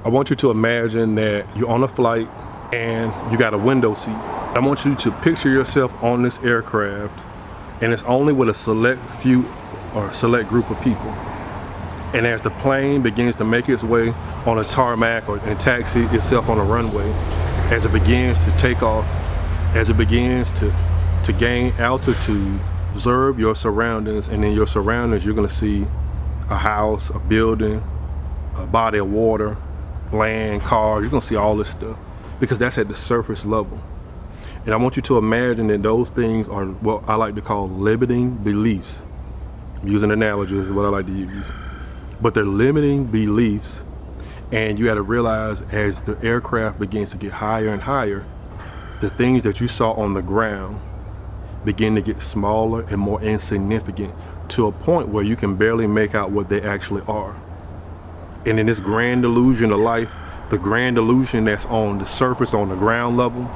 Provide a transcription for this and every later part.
I want you to imagine that you're on a flight and you got a window seat. I want you to picture yourself on this aircraft, and it's only with a select few or select group of people. And as the plane begins to make its way on a tarmac and taxi itself on a runway, as it begins to take off, as it begins to gain altitude, observe your surroundings, and in your surroundings you're going to see a house, a building, a body of water, land, cars. You're going to see all this stuff because that's at the surface level. And I want you to imagine that those things are what I like to call limiting beliefs. Using analogies is what I like to use. But they're limiting beliefs, and you got to realize as the aircraft begins to get higher and higher, the things that you saw on the ground begin to get smaller and more insignificant to a point where you can barely make out what they actually are. And in this grand illusion of life, the grand illusion that's on the surface, on the ground level,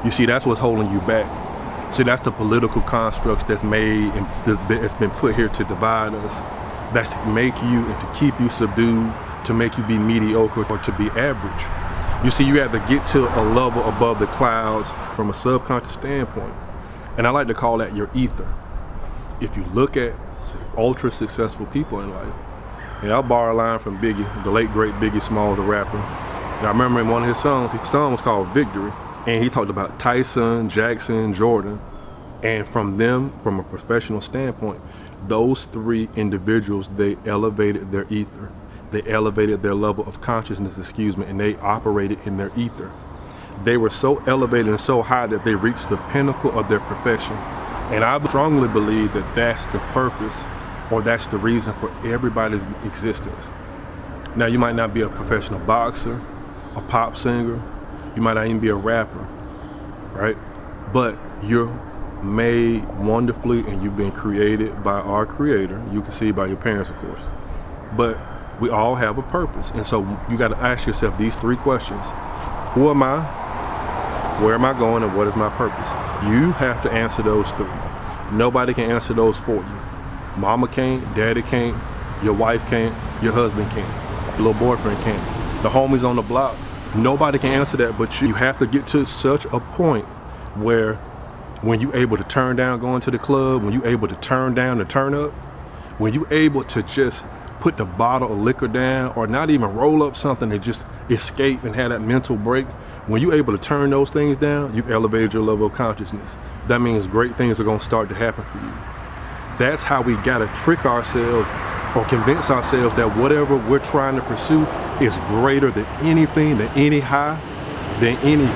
you see that's what's holding you back. See, that's the political constructs that's made and that's been put here to divide us. That's to make you and to keep you subdued, to make you be mediocre or to be average. You see, you have to get to a level above the clouds from a subconscious standpoint. And I like to call that your ether. If you look at ultra successful people in life, and I'll borrow a line from Biggie, the late great Biggie Smalls, the rapper. And I remember in one of his songs was called Victory, and he talked about Tyson, Jackson, Jordan, and from them, from a professional standpoint, those three individuals, they elevated their ether. They elevated their level of consciousness, and they operated in their ether. They were so elevated and so high that they reached the pinnacle of their profession. And I strongly believe that that's the purpose, or that's the reason for everybody's existence. Now, you might not be a professional boxer, a pop singer, you might not even be a rapper, right? But you're made wonderfully and you've been created by our Creator. You can see by your parents, of course. But we all have a purpose. And so you got to ask yourself these three questions. Who am I? Where am I going? And what is my purpose? You have to answer those three. Nobody can answer those for you. Mama can't, daddy can't, your wife can't, your husband can't, your little boyfriend can't, the homies on the block. Nobody can answer that but you. You have to get to such a point where when you're able to turn down going to the club, when you're able to turn down the turn up, when you're able to just put the bottle of liquor down or not even roll up something and just escape and have that mental break, when you're able to turn those things down, you've elevated your level of consciousness. That means great things are going to start to happen for you. That's how we got to trick ourselves or convince ourselves that whatever we're trying to pursue is greater than anything, than any high, than any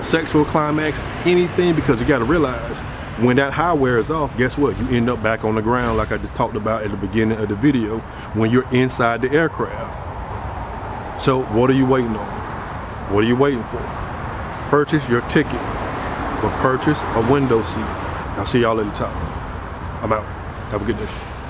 sexual climax, anything, because you got to realize when that high wears off, guess what? You end up back on the ground like I just talked about at the beginning of the video when you're inside the aircraft. So what are you waiting on? What are you waiting for? Purchase your ticket or purchase a window seat. I'll see y'all at the top. I'm out. Have a good day.